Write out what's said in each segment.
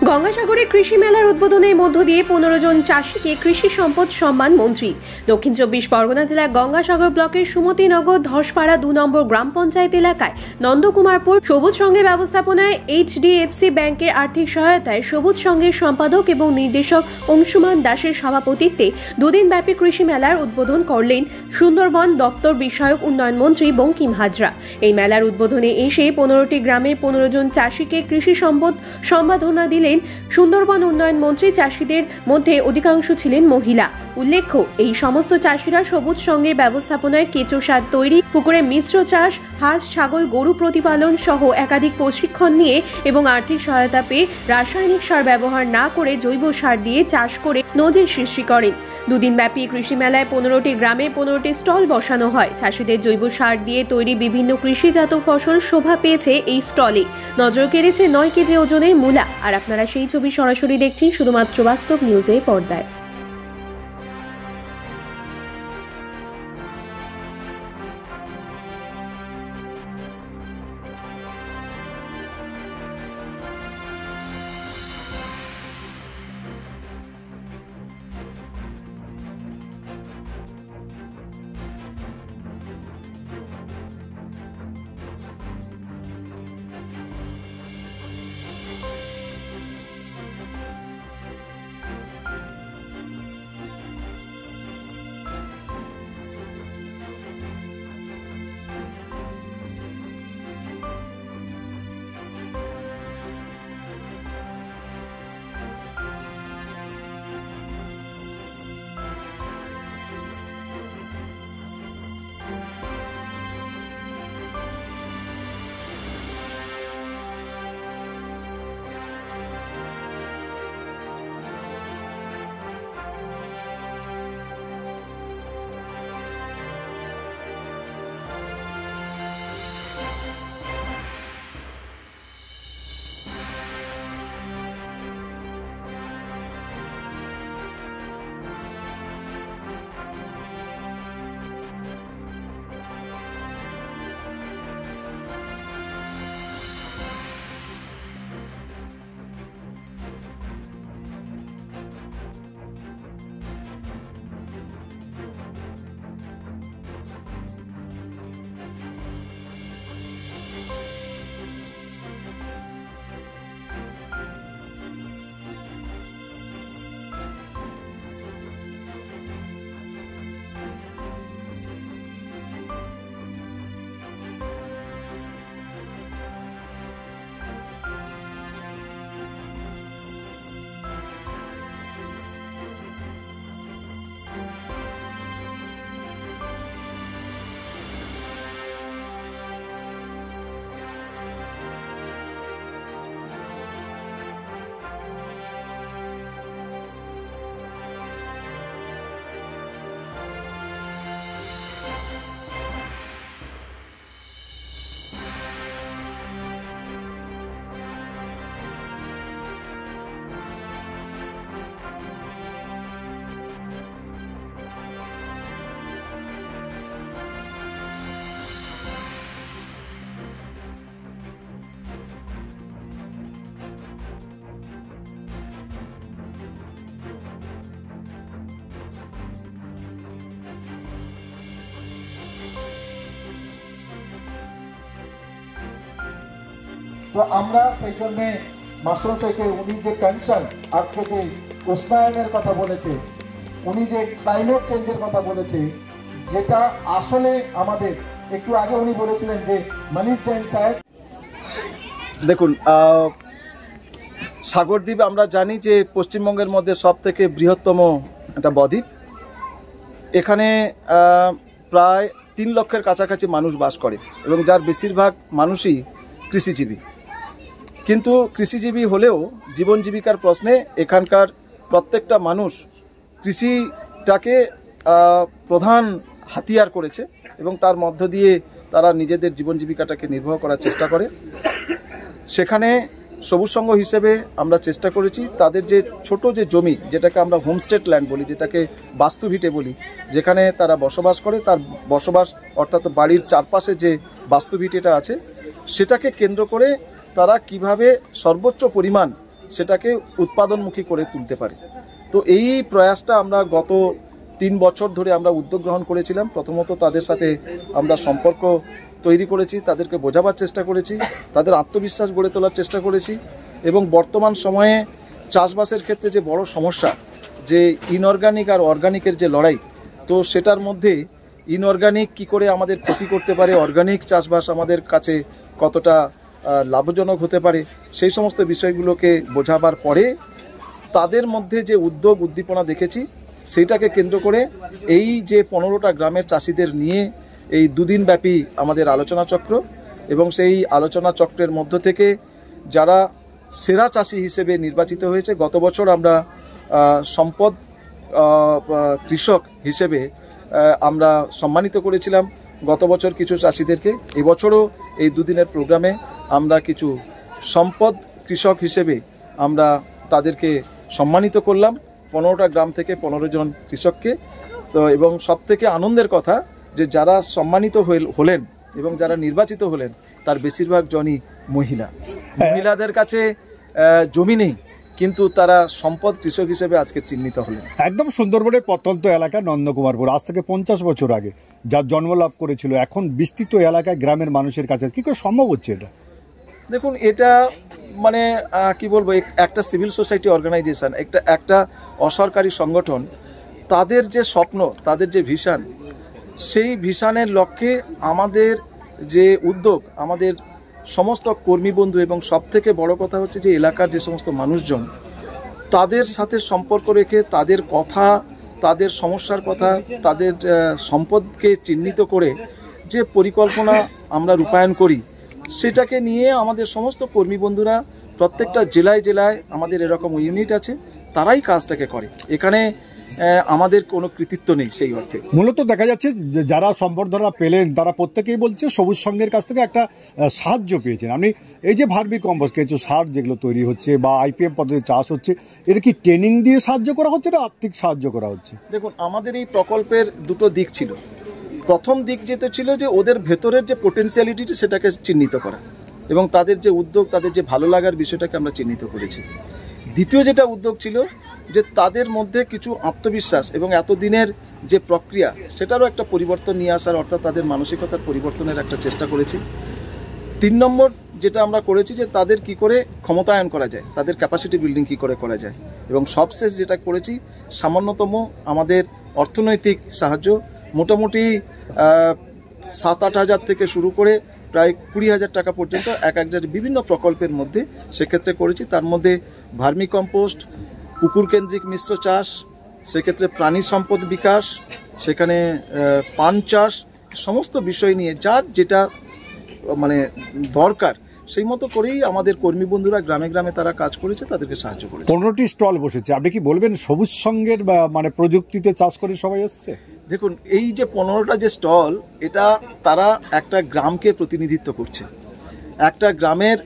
গঙ্গাসাগরে কৃষি মেলার উদ্বোধনের মধ্য দিয়ে 15 জন চাষীকে কৃষি সম্পদ সম্মান মন্ত্রী। দক্ষিণ 24 পরগনা জেলার গঙ্গাসাগর ব্লকের সুমতিনগর ধসপাড়া 2 নম্বর গ্রাম পঞ্চায়েত এলাকায় নন্দকুমারপুর সবুজ সংঘের ব্যবস্থাপনায় HDFC ব্যাংকের আর্থিক সহায়তায় সবুজ সংঘের সম্পাদক এবং নির্দেশক অংশুমান দাসের সভাপতিত্বে দুদিনব্যাপী কৃষি মেলার উদ্বোধন করলেন সুন্দরবন দপ্তর বিষয়ক উন্নয়ন মন্ত্রী বঙ্কিম হাজরা। এই মেলার উদ্বোধনে এসে 15টি গ্রামের 15 জন চাষীকে কৃষি সম্পদ সম্মাননা দিলেন সুন্দরবন উন্নয়ন মন্ত্রী। চাষীদের মধ্যে অধিকাংশ ছিলেন মহিলা। উল্লেখ্য, এই সমস্ত চাষীরা সবুজ সংঘের ব্যবস্থাপনায় কেঁচো সার তৈরি, পুকুরে মিশ্র চাষ, হাঁস ছাগল গরু প্রতিপালন সহ একাধিক প্রশিক্ষণ নিয়ে এবং আর্থিক সহায়তা পেয়ে রাসায়নিক সার ব্যবহার না করে জৈব সার দিয়ে চাষ করে নজির সৃষ্টি করেন। দুদিনব্যাপী কৃষি মেলায় 15টি গ্রামে 15টি স্টল বসানো হয়। চাষীদের জৈব সার দিয়ে তৈরি বিভিন্ন কৃষিজাত ফসল শোভা পেয়েছে এই স্টলে। নজর কেড়েছে 9 কেজি ওজনের মূলা। আর আপনারা সেই ছবি সরাসরি দেখছেন শুধুমাত্র বাস্তব নিউজের পর্দায়। তো আমরা সেই জন্য মাস্টারমশাইকে উনি যে কনসার্ন আজকে যে উষ্ণায়নের কথা বলেছে, উনি যে ক্লাইমেট চেঞ্জের কথা বলেছে, যেটা আসলে আমাদের একটু আগে উনি বলেছিলেন যে মনীষ জৈন সাহেব। দেখুন, সাগরদ্বীপ আমরা জানি যে পশ্চিমবঙ্গের মধ্যে সবথেকে বৃহত্তম একটা বদ্বীপ। এখানে প্রায় 3 লক্ষের কাছাকাছি মানুষ বাস করে এবং যার বেশিরভাগ মানুষই কৃষিজীবী। কিন্তু কৃষিজীবী হলেও জীবন জীবিকার প্রশ্নে এখানকার প্রত্যেকটা মানুষ কৃষিটাকে প্রধান হাতিয়ার করেছে এবং তার মধ্য দিয়ে তারা নিজেদের জীবন জীবিকাটাকে নির্বাহ করার চেষ্টা করে। সেখানে সবুজ সংঘ হিসেবে আমরা চেষ্টা করেছি তাদের যে ছোট যে জমি, যেটাকে আমরা হোমস্টেড ল্যান্ড বলি, যেটাকে বাস্তুভিটে বলি, যেখানে তারা বসবাস করে, তার বসবাস অর্থাৎ বাড়ির চারপাশে যে বাস্তুভিটেটা আছে সেটাকে কেন্দ্র করে তারা কিভাবে সর্বোচ্চ পরিমাণ সেটাকে উৎপাদনমুখী করে তুলতে পারে। তো এই প্রয়াসটা আমরা গত 3 বছর ধরে আমরা উদ্যোগ গ্রহণ করেছিলাম। প্রথমত তাদের সাথে আমরা সম্পর্ক তৈরি করেছি, তাদেরকে বোঝাবার চেষ্টা করেছি, তাদের আত্মবিশ্বাস গড়ে তোলার চেষ্টা করেছি এবং বর্তমান সময়ে চাষবাসের ক্ষেত্রে যে বড় সমস্যা, যে ইনঅর্গানিক আর অর্গানিকের যে লড়াই, তো সেটার মধ্যে ইনঅর্গানিক কী করে আমাদের ক্ষতি করতে পারে, অর্গানিক চাষবাস আমাদের কাছে কতটা লাভজনক হতে পারে, সেই সমস্ত বিষয়গুলোকে বোঝাবার পরে তাদের মধ্যে যে উদ্যোগ উদ্দীপনা দেখেছি, সেইটাকে কেন্দ্র করে এই যে 15টা গ্রামের চাষিদের নিয়ে এই 2 দিন ব্যাপী আমাদের আলোচনা চক্র, এবং সেই আলোচনা চক্রের মধ্য থেকে যারা সেরা চাষি হিসেবে নির্বাচিত হয়েছে, গত বছর আমরা সম্পদ কৃষক হিসেবে আমরা সম্মানিত করেছিলাম গত বছর কিছু চাষিদেরকে। এবছরও এই 2 দিনের প্রোগ্রামে আমরা কিছু সম্পদ কৃষক হিসেবে আমরা তাদেরকে সম্মানিত করলাম, 15টা গ্রাম থেকে 15 জন কৃষককে। তো এবং সবথেকে আনন্দের কথা যে যারা সম্মানিত হলেন এবং যারা নির্বাচিত হলেন তার বেশিরভাগ জনই মহিলা। মহিলাদের কাছে জমি নেই, কিন্তু তারা সম্পদ কৃষক হিসেবে আজকে চিহ্নিত হলেন। একদম সুন্দরবনের প্রত্যন্ত এলাকা নন্দকুমারপুর, আজ থেকে 50 বছর আগে যার জন্ম লাভ করেছিল, এখন বিস্তৃত এলাকায় গ্রামের মানুষের কাছে কি করে সম্ভব হচ্ছে এটা? দেখুন, এটা মানে কি বলবো, একটা সিভিল সোসাইটি অর্গানাইজেশন, একটা অসরকারি সংগঠন, তাদের যে স্বপ্ন, তাদের যে ভিশন, সেই ভিশনের লক্ষ্যে আমাদের যে উদ্যোগ, আমাদের সমস্ত কর্মী বন্ধু এবং সবথেকে বড় কথা হচ্ছে যে এলাকার যে সমস্ত মানুষজন, তাদের সাথে সম্পর্ক রেখে তাদের কথা, তাদের সমস্যার কথা, তাদের সম্পদকে চিহ্নিত করে যে পরিকল্পনা আমরা রূপায়ণ করি, সেটাকে নিয়ে আমাদের সমস্ত কর্মী বন্ধুরা প্রত্যেকটা জেলায় জেলায় আমাদের এরকম ইউনিট আছে, তারাই কাজটাকে করে। এখানে আমাদের কোনো কৃতিত্ব নেই সেই অর্থে। মূলত দেখা যাচ্ছে যে যারা সম্বর্ধনা পেলেন তারা প্রত্যেকেই বলছে সবুজ সংঘের কাছ থেকে একটা সাহায্য পেয়েছেন। আপনি এই যে ভার্মি কম্পোস্ট, কিছু সার যেগুলো তৈরি হচ্ছে বা আইপিএম পদ্ধতি চাষ হচ্ছে, এটা কি ট্রেনিং দিয়ে সাহায্য করা হচ্ছে না আর্থিক সাহায্য করা হচ্ছে? দেখুন, আমাদের এই প্রকল্পের 2টো দিক ছিল। প্রথম দিক যেটা ছিল যে ওদের ভেতরের যে পোটেনশিয়ালিটি সেটাকে চিহ্নিত করা এবং তাদের যে উদ্যোগ, তাদের যে ভালো লাগার বিষয়টাকে আমরা চিহ্নিত করেছি। দ্বিতীয় যেটা উদ্যোগ ছিল যে তাদের মধ্যে কিছু আত্মবিশ্বাস এবং এতদিনের যে প্রক্রিয়া, সেটারও একটা পরিবর্তন নিয়ে আসার, অর্থাৎ তাদের মানসিকতার পরিবর্তনের একটা চেষ্টা করেছি। 3 নম্বর যেটা আমরা করেছি যে তাদের কি করে ক্ষমতায়ন করা যায়, তাদের ক্যাপাসিটি বিল্ডিং কি করে করা যায়, এবং সবশেষ যেটা করেছি সামান্যতম আমাদের অর্থনৈতিক সাহায্য, মোটামুটি 7-8 হাজার থেকে শুরু করে প্রায় 20,000 টাকা পর্যন্ত এক বিভিন্ন প্রকল্পের মধ্যে সেক্ষেত্রে করেছি। তার মধ্যে ভার্মি কম্পোস্ট, পুকুর কেন্দ্রিক মিশ্র চাষ, সেক্ষেত্রে প্রাণী সম্পদ বিকাশ, সেখানে পান চাষ, সমস্ত বিষয় নিয়ে যার যেটা মানে দরকার সেই মতো করেই আমাদের কর্মী বন্ধুরা গ্রামে গ্রামে তারা কাজ করেছে, তাদেরকে সাহায্য করেছে। 15টি স্টল বসেছে, আপনি কি বলবেন সবুজ সংঘের মানে প্রযুক্তিতে চাষ করে সবাই এসছে? দেখুন, এই যে 15টা যে স্টল, এটা তারা একটা গ্রামকে প্রতিনিধিত্ব করছে। একটা গ্রামের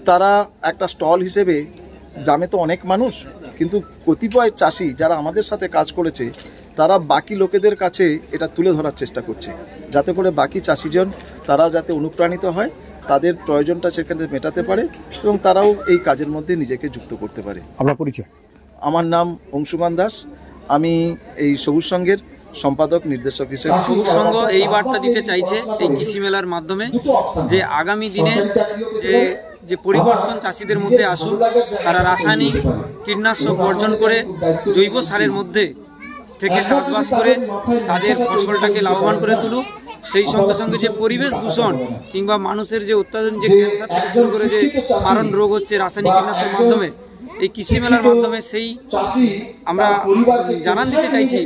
তারা একটা স্টল হিসেবে, গ্রামে তো অনেক মানুষ, কিন্তু কতিপয় চাষি যারা আমাদের সাথে কাজ করেছে তারা বাকি লোকেদের কাছে এটা তুলে ধরার চেষ্টা করছে, যাতে করে বাকি চাষিজন তারা যাতে অনুপ্রাণিত হয়, তাদের প্রয়োজনটা সেখানে মেটাতে পারে এবং তারাও এই কাজের মধ্যে নিজেকে যুক্ত করতে পারে। আপনার পরিচয়? আমার নাম অংশুমান দাস, আমি এই সবুজ সংঘের সম্পাদক নির্দেশক হিসেবে। সবুজ সংঘ এই বার্তা দিতে চাইছে এই কৃষি মেলার মাধ্যমে যে আগামী দিনে যে পরিবর্তন চাষিদের মধ্যে আসুক, তারা রাসায়নিক কীটনাশক বর্জন করে জৈব সারের মধ্যে থেকে চাষবাস করে তাদের ফসলটাকে লাভবান করে তুলুক। সেই সঙ্গে সঙ্গে যে পরিবেশ দূষণ কিংবা মানুষের যে অত্যাধুনিক যে ক্যান্সার থেকে শুরু করে যে মারণ রোগ হচ্ছে রাসায়নিক কীটনাশকের মাধ্যমে, এই কৃষি মেলার মাধ্যমে সেই আমরা জানান দিতে চাইছি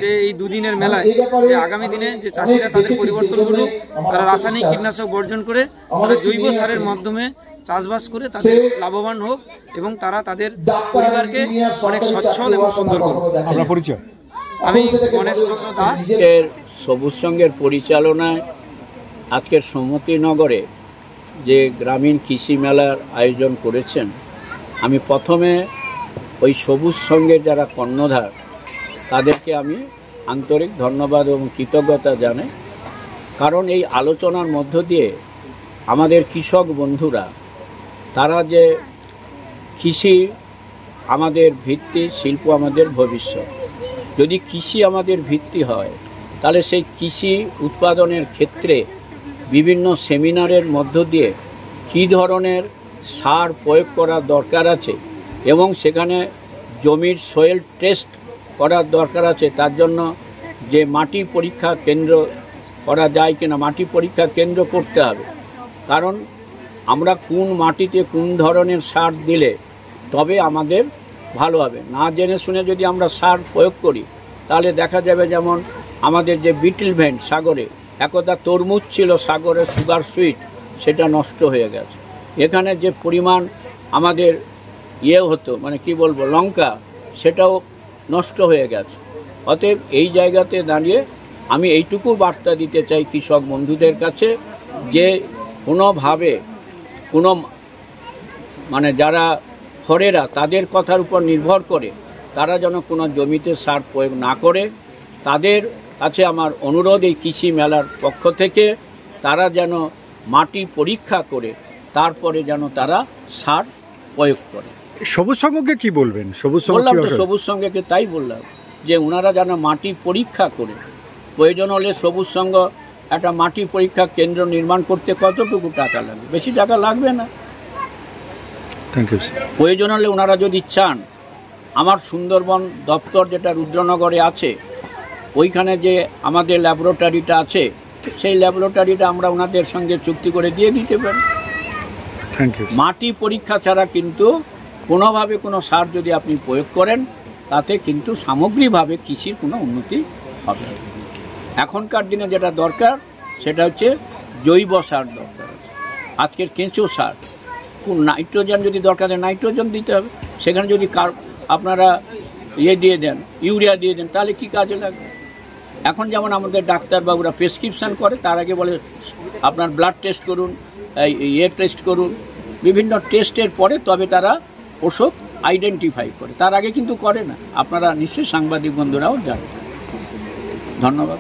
যে এই 2 দিনের মেলায় যে আগামী দিনে যে চাষিরা তাদের পরিবর্তন করুক, তারা রাসায়নিক কীটনাশক বর্জন করে তারা জৈব সারের মাধ্যমে চাষবাস করে তাদের লাভবান হোক এবং তারা তাদের পরিবারকে অনেক সচ্ছল এবং সুন্দর করুক। আপনার পরিচয়? আমি গণেশ চন্দ্র দাস। সবুজ সংঘের পরিচালনায় আজকের সমতিনগরে যে গ্রামীণ কৃষি মেলার আয়োজন করেছেন, আমি প্রথমে ওই সবুজ সংঘের যারা কর্ণধার তাদেরকে আমি আন্তরিক ধন্যবাদ এবং কৃতজ্ঞতা জানাই। কারণ এই আলোচনার মধ্য দিয়ে আমাদের কৃষক বন্ধুরা তারা যে কৃষি আমাদের ভিত্তি, শিল্প আমাদের ভবিষ্যৎ। যদি কৃষি আমাদের ভিত্তি হয় তাহলে সেই কৃষি উৎপাদনের ক্ষেত্রে বিভিন্ন সেমিনারের মধ্য দিয়ে কী ধরনের সার প্রয়োগ করার দরকার আছে এবং সেখানে জমির সয়েল টেস্ট করার দরকার আছে, তার জন্য যে মাটি পরীক্ষা কেন্দ্র করা যায় কিনা মাটি পরীক্ষা কেন্দ্র করতে হবে। কারণ আমরা কোন মাটিতে কোন ধরনের সার দিলে তবে আমাদের ভালো হবে, না জেনে শুনে যদি আমরা সার প্রয়োগ করি তাহলে দেখা যাবে যেমন আমাদের যে বিটল ভেন্ট সাগরে একদা তরমুজ ছিল সাগরের সুগার সুইট, সেটা নষ্ট হয়ে গেছে। এখানে যে পরিমাণ আমাদের হতো মানে কি বলবো লঙ্কা, সেটাও নষ্ট হয়ে গেছে। অতএব এই জায়গাতে দাঁড়িয়ে আমি এইটুকু বার্তা দিতে চাই কৃষক বন্ধুদের কাছে যে কোনোভাবে কোনো মানে যারা খরেরা তাদের কথার উপর নির্ভর করে তারা যেন কোনো জমিতে সার প্রয়োগ না করে। তাদের কাছে আমার অনুরোধ এই কৃষি মেলার পক্ষ থেকে তারা যেন মাটি পরীক্ষা করে তারপরে যেন তারা সার প্রয়োগ করে। সবুজ সংঘকে কি বলবেন? বললাম তো সবুজ সংঘকে তাই বললাম যে ওনারা যেন মাটি পরীক্ষা করে, প্রয়োজন হলে সবুজ সংঘ একটা মাটি পরীক্ষা কেন্দ্র নির্মাণ করতে কতটুকু টাকা লাগবে? বেশি টাকা লাগবে না। Thank you. প্রয়োজন হলে ওনারা যদি চান, আমার সুন্দরবন দপ্তর যেটা রুদ্রনগরে আছে ওইখানে যে আমাদের ল্যাবরেটরিটা আছে সেই ল্যাবরেটরিটা আমরা ওনাদের সঙ্গে চুক্তি করে দিয়ে দিতে পারি। Thank you. মাটি পরীক্ষা ছাড়া কিন্তু কোনোভাবে কোনো সার যদি আপনি প্রয়োগ করেন তাতে কিন্তু সামগ্রিকভাবে কৃষির কোনো উন্নতি হবে। এখনকার দিনে যেটা দরকার সেটা হচ্ছে জৈব সার দরকার। আজকের কেঁচো সার, কোন নাইট্রোজেন যদি দরকার হয় নাইট্রোজেন দিতে হবে। সেখানে যদি আপনারা দিয়ে দেন, ইউরিয়া দিয়ে দেন, তাহলে কি কাজে লাগবে? এখন যেমন আমাদের ডাক্তারবাবুরা প্রেসক্রিপশান করে, তার আগে বলে আপনার ব্লাড টেস্ট করুন, টেস্ট করুন, বিভিন্ন টেস্টের পরে তবে তারা ওষুধ আইডেন্টিফাই করে, তার আগে কিন্তু করে না। আপনারা নিশ্চয়ই সাংবাদিক বন্ধুরাও জানেন। ধন্যবাদ।